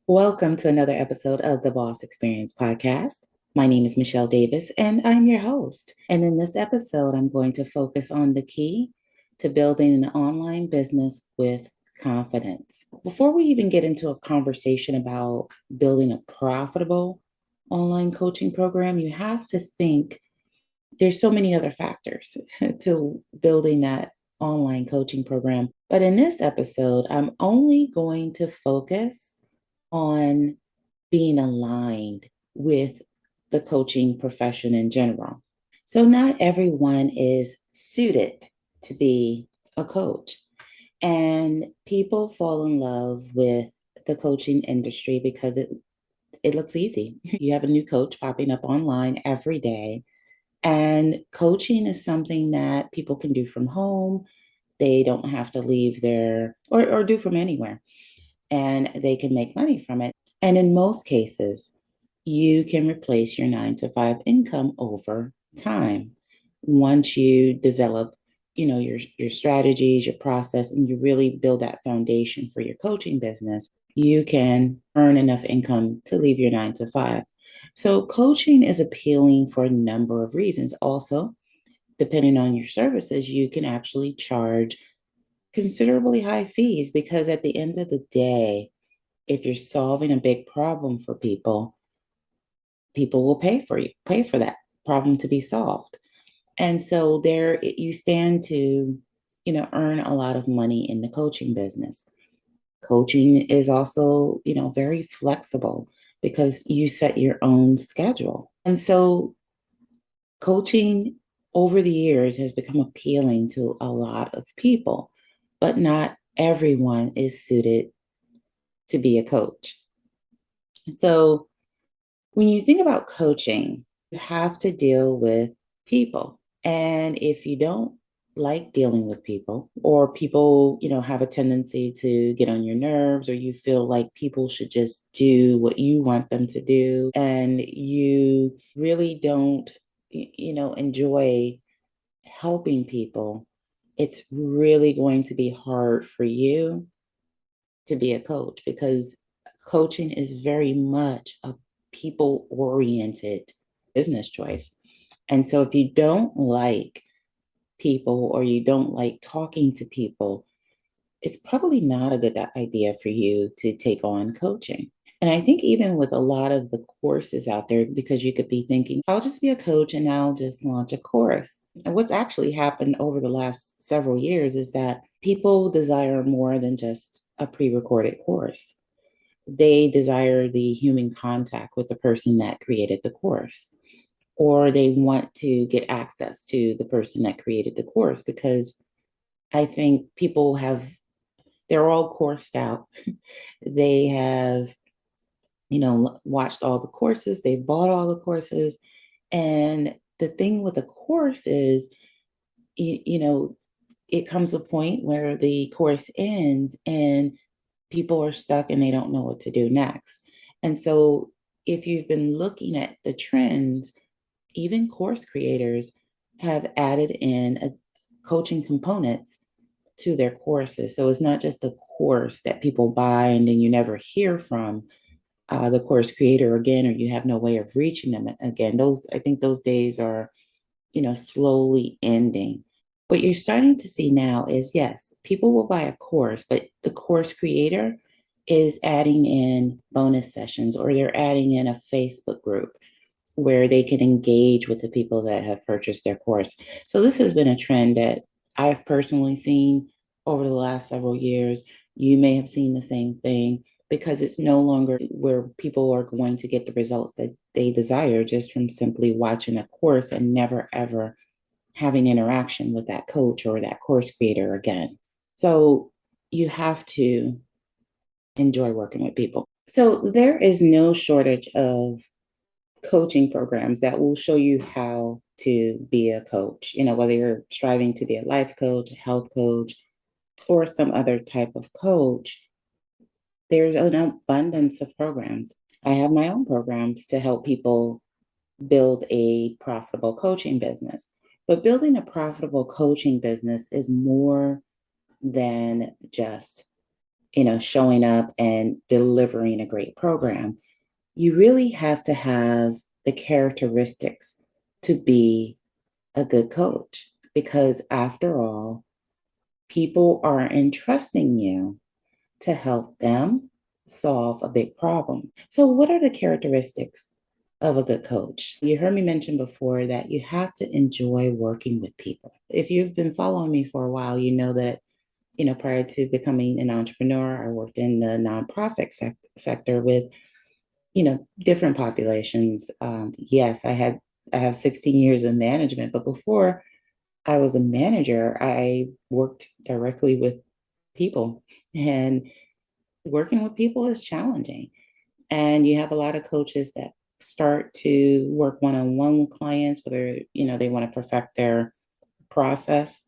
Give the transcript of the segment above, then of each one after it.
Welcome to another episode of the Boss Experience podcast. My name is Michele Davis, and I'm your host. And in this episode, I'm going to focus on the key to building an online business with confidence. Before we even get into a conversation about building a profitable online coaching program, you have to think there's so many other factors to building that online coaching program. But in this episode, I'm only going to focus on being aligned with the coaching profession in general. So, not everyone is suited to be a coach. And people fall in love with the coaching industry because it looks easy. You have a new coach popping up online every day. And coaching is something that people can do from home. They don't have to leave their or do from anywhere, and they can make money from it. And in most cases, you can replace your 9 to 5 income over time once you develop your strategies, your process, and you really build that foundation for your coaching business. You can earn enough income to leave your 9 to 5. So coaching is appealing for a number of reasons. Also, depending on your services, you can actually charge considerably high fees because at the end of the day, if you're solving a big problem for people, people will pay for that problem to be solved. And so there you stand to, earn a lot of money in the coaching business. Coaching is also, very flexible because you set your own schedule. And so coaching over the years has become appealing to a lot of people, but not everyone is suited to be a coach. So when you think about coaching, you have to deal with people. And if you don't like dealing with people, or people, have a tendency to get on your nerves, or you feel like people should just do what you want them to do, and you really don't, enjoy helping people, it's really going to be hard for you to be a coach because coaching is very much a people oriented business choice. And so if you don't like people or you don't like talking to people, it's probably not a good idea for you to take on coaching. And I think even with a lot of the courses out there, because you could be thinking, I'll just be a coach and I'll just launch a course. And what's actually happened over the last several years is that people desire more than just a pre recorded course. They desire the human contact with the person that created the course, or they want to get access to the person that created the course because I think people have, they're all coursed out. They have, watched all the courses, they bought all the courses. And the thing with a course is, you know, it comes a point where the course ends and people are stuck and they don't know what to do next. And so if you've been looking at the trends, even course creators have added in coaching components to their courses. So it's not just a course that people buy and then you never hear from the course creator again, or you have no way of reaching them again. I think those days are, slowly ending. What you're starting to see now is yes, people will buy a course, but the course creator is adding in bonus sessions or they're adding in a Facebook group where they can engage with the people that have purchased their course. So this has been a trend that I've personally seen over the last several years. You may have seen the same thing because it's no longer where people are going to get the results that they desire just from simply watching a course and never ever having interaction with that coach or that course creator again. So you have to enjoy working with people. So there is no shortage of coaching programs that will show you how to be a coach, whether you're striving to be a life coach, a health coach, or some other type of coach. There's an abundance of programs. I have my own programs to help people build a profitable coaching business. But building a profitable coaching business is more than just showing up and delivering a great program. You really have to have the characteristics to be a good coach because, after all, people are entrusting you to help them solve a big problem. So, what are the characteristics of a good coach? You heard me mention before that you have to enjoy working with people. If you've been following me for a while, you know that, prior to becoming an entrepreneur, I worked in the nonprofit sector with, different populations. Yes, I have 16 years of management, but before I was a manager, I worked directly with people, and working with people is challenging. And you have a lot of coaches that start to work one-on-one with clients, whether, they want to perfect their process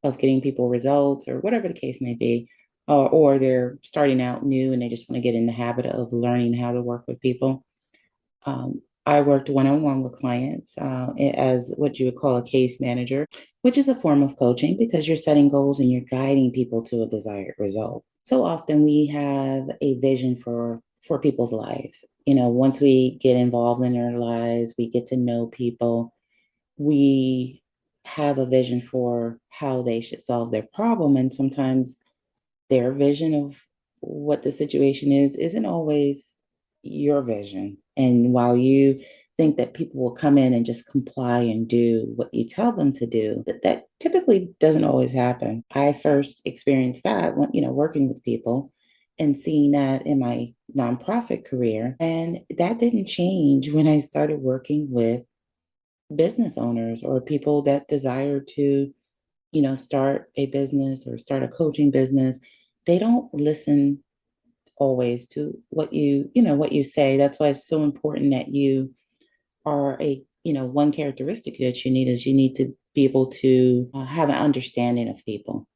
of getting people results or whatever the case may be, or they're starting out new and they just want to get in the habit of learning how to work with people. I worked one on one with clients as what you would call a case manager, which is a form of coaching because you're setting goals and you're guiding people to a desired result. So often we have a vision for people's lives. Once we get involved in their lives, we get to know people, we have a vision for how they should solve their problem. And sometimes their vision of what the situation is isn't always your vision. And while you think that people will come in and just comply and do what you tell them to do, that typically doesn't always happen. I first experienced that when, working with people and seeing that in my nonprofit career. And that didn't change when I started working with business owners or people that desire to, start a business or start a coaching business. They don't listen always to what you say. That's why it's so important that you are one characteristic that you need is you need to be able to have an understanding of people.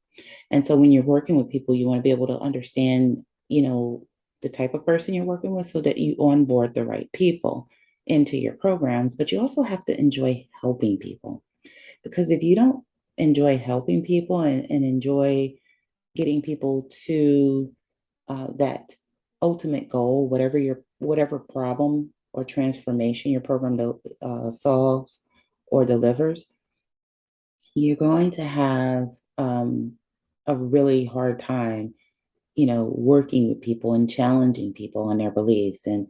And so when you're working with people, you want to be able to understand, the type of person you're working with so that you onboard the right people into your programs. But you also have to enjoy helping people because if you don't enjoy helping people and enjoy getting people to that ultimate goal, whatever problem or transformation your program solves or delivers, you're going to have a really hard time, working with people and challenging people on their beliefs and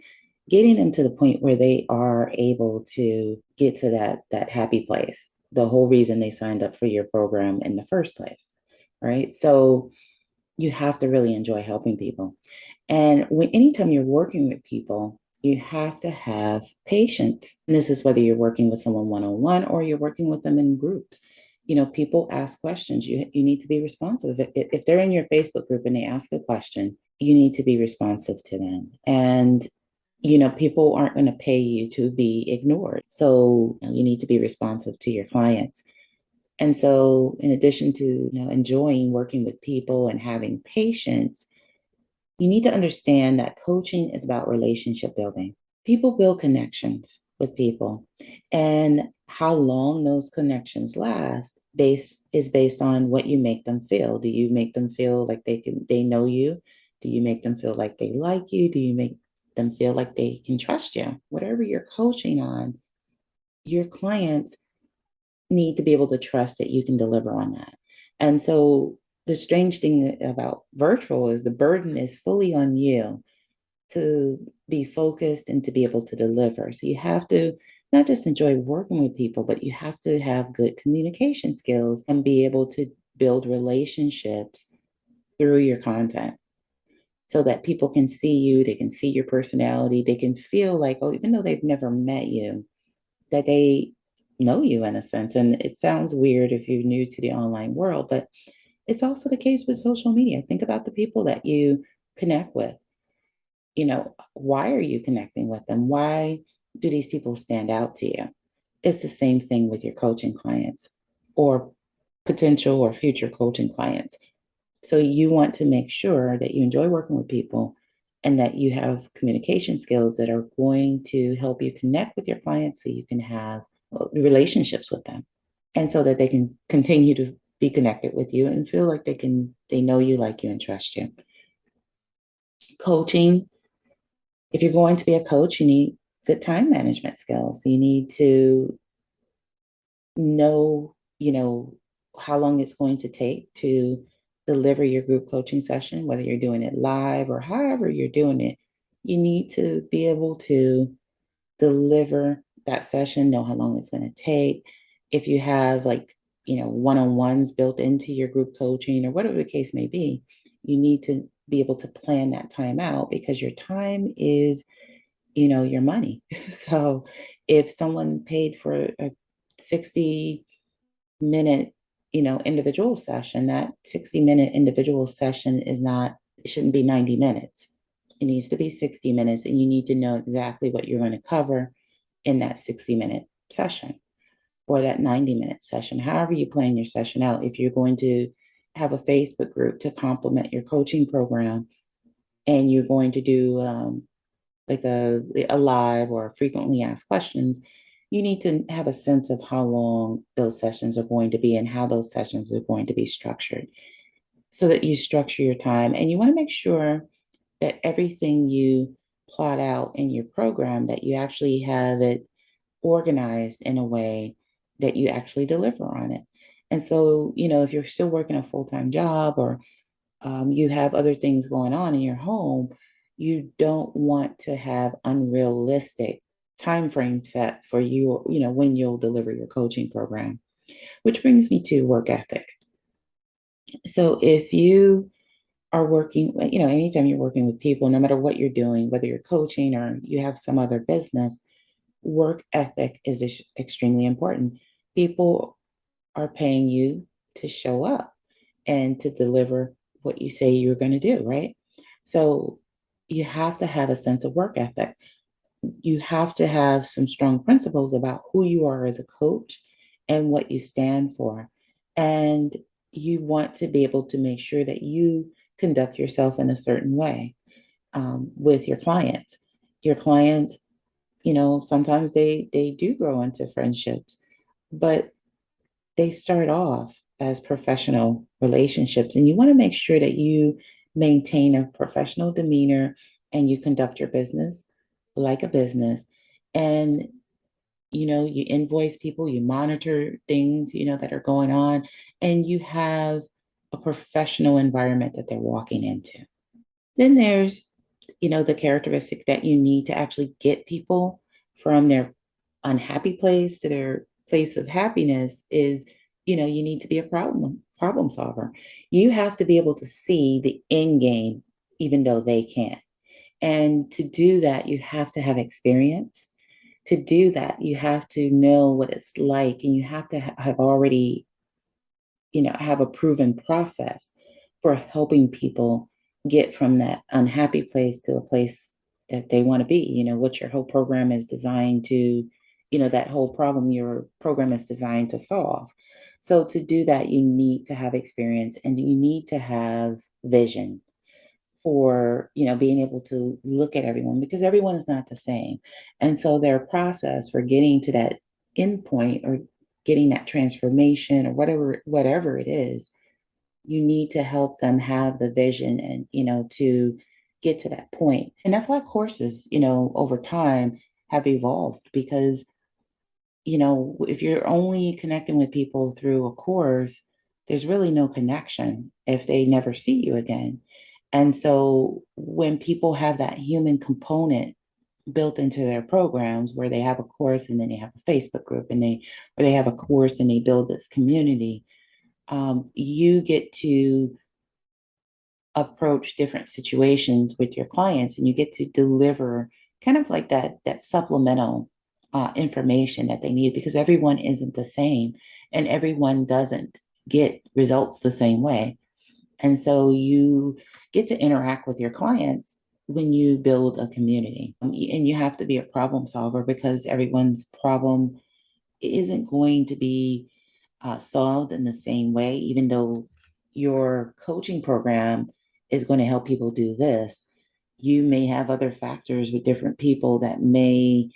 getting them to the point where they are able to get to that happy place. The whole reason they signed up for your program in the first place, right? So you have to really enjoy helping people. And anytime you're working with people, you have to have patience. And this is whether you're working with someone one-on-one or you're working with them in groups. People ask questions. You need to be responsive. If they're in your Facebook group and they ask a question, you need to be responsive to them. And people aren't going to pay you to be ignored. So you need to be responsive to your clients. And so, in addition to enjoying working with people and having patience, you need to understand that coaching is about relationship building. People build connections with people, and how long those connections last is based on what you make them feel. Do you make them feel like they know you? Do you make them feel like they like you? Do you make them feel like they can trust you? Whatever you're coaching on, your clients need to be able to trust that you can deliver on that. And so the strange thing about virtual is the burden is fully on you to be focused and to be able to deliver. So you have to not just enjoy working with people, but you have to have good communication skills and be able to build relationships through your content so that people can see you, they can see your personality, they can feel like, oh, even though they've never met you, that they know you in a sense. And it sounds weird if you're new to the online world, but it's also the case with social media. Think about the people that you connect with. Why are you connecting with them? Why do these people stand out to you? It's the same thing with your coaching clients or potential or future coaching clients. So you want to make sure that you enjoy working with people and that you have communication skills that are going to help you connect with your clients so you can have relationships with them and so that they can continue to be connected with you and feel like they know you, like you, and trust you. Coaching, if you're going to be a coach, you need good time management skills. You need to know, how long it's going to take to deliver your group coaching session, whether you're doing it live or however you're doing it. You need to be able to deliver that session, know how long it's going to take. If you have like, one-on-ones built into your group coaching or whatever the case may be, you need to be able to plan that time out because your time is, your money. So if someone paid for a 60-minute, individual session, that 60-minute individual session is not, it shouldn't be 90 minutes. It needs to be 60 minutes, and you need to know exactly what you're going to cover in that 60-minute session or that 90-minute session, however you plan your session out. If you're going to have a Facebook group to complement your coaching program and you're going to do like a live or frequently asked questions, you need to have a sense of how long those sessions are going to be and how those sessions are going to be structured so that you structure your time. And you want to make sure that everything you plot out in your program, that you actually have it organized in a way that you actually deliver on it. And so, if you're still working a full-time job or you have other things going on in your home, you don't want to have unrealistic time frame set for you, when you'll deliver your coaching program. Which brings me to work ethic. So if you are working, anytime you're working with people, no matter what you're doing, whether you're coaching or you have some other business, work ethic is extremely important. People are paying you to show up and to deliver what you say you're going to do, right? So you have to have a sense of work ethic. You have to have some strong principles about who you are as a coach and what you stand for. And you want to be able to make sure that you conduct yourself in a certain way with your clients. Your clients, sometimes they do grow into friendships, but they start off as professional relationships. And you want to make sure that you maintain a professional demeanor and you conduct your business like a business. And, you invoice people, you monitor things, that are going on, and you have a professional environment that they're walking into. Then there's, the characteristic that you need to actually get people from their unhappy place to their place of happiness is, you need to be a problem solver. You have to be able to see the end game, even though they can't. And to do that, you have to have experience. To do that, you have to know what it's like, and you have to have already, have a proven process for helping people get from that unhappy place to a place that they want to be. What your whole program is designed to, that whole problem your program is designed to solve. So to do that, you need to have experience and you need to have vision for, being able to look at everyone because everyone is not the same. And so their process for getting to that endpoint or getting that transformation or whatever it is, you need to help them have the vision and, to get to that point. And that's why courses, over time have evolved because, if you're only connecting with people through a course, there's really no connection if they never see you again. And so when people have that human component built into their programs where they have a course and then they have a Facebook group or they have a course and they build this community, you get to approach different situations with your clients and you get to deliver kind of like that supplemental information that they need because everyone isn't the same and everyone doesn't get results the same way. And so you get to interact with your clients when you build a community. And you have to be a problem solver because everyone's problem isn't going to be solved in the same way, even though your coaching program is going to help people do this. You may have other factors with different people that may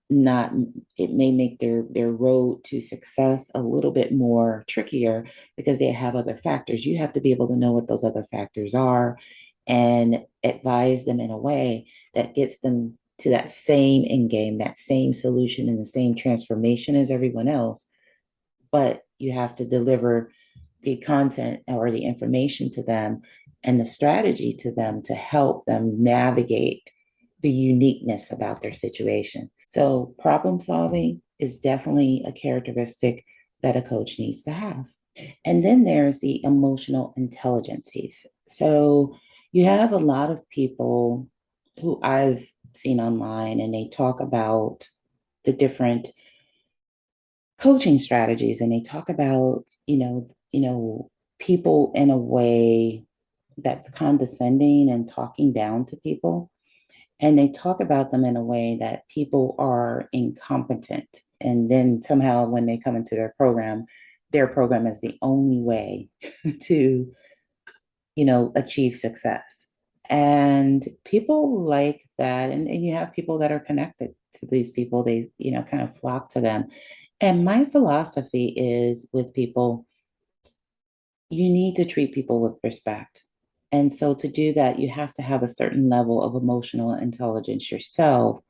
not, it may make their road to success a little bit more trickier because they have other factors. You have to be able to know what those other factors are and advise them in a way that gets them to that same end game, that same solution, and the same transformation as everyone else. But you have to deliver the content or the information to them and the strategy to them to help them navigate the uniqueness about their situation. So, problem solving is definitely a characteristic that a coach needs to have. And then there's the emotional intelligence piece. So, you have a lot of people who I've seen online and they talk about the different coaching strategies and they talk about, people in a way that's condescending and talking down to people. And they talk about them in a way that people are incompetent. And then somehow when they come into their program is the only way to, achieve success. And people like that. And you have people that are connected to these people, they, kind of flock to them. And my philosophy is with people, you need to treat people with respect. And so to do that, you have to have a certain level of emotional intelligence yourself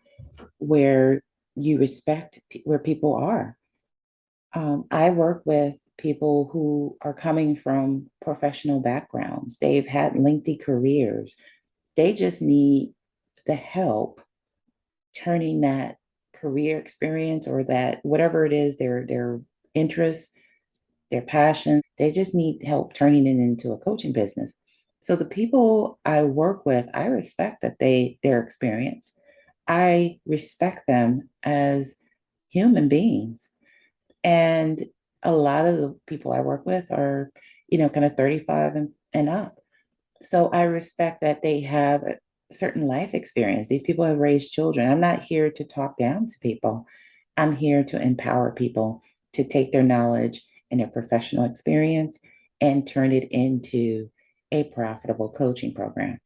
where you respect where people are. I work with people who are coming from professional backgrounds, they've had lengthy careers, they just need the help turning that career experience or that whatever it is, their interest, their passion, they just need help turning it into a coaching business. So the people I work with, I respect that their experience. I respect them as human beings. And a lot of the people I work with are, kind of 35 and up. So I respect that they have a certain life experience. These people have raised children. I'm not here to talk down to people. I'm here to empower people to take their knowledge and their professional experience and turn it into a profitable coaching program.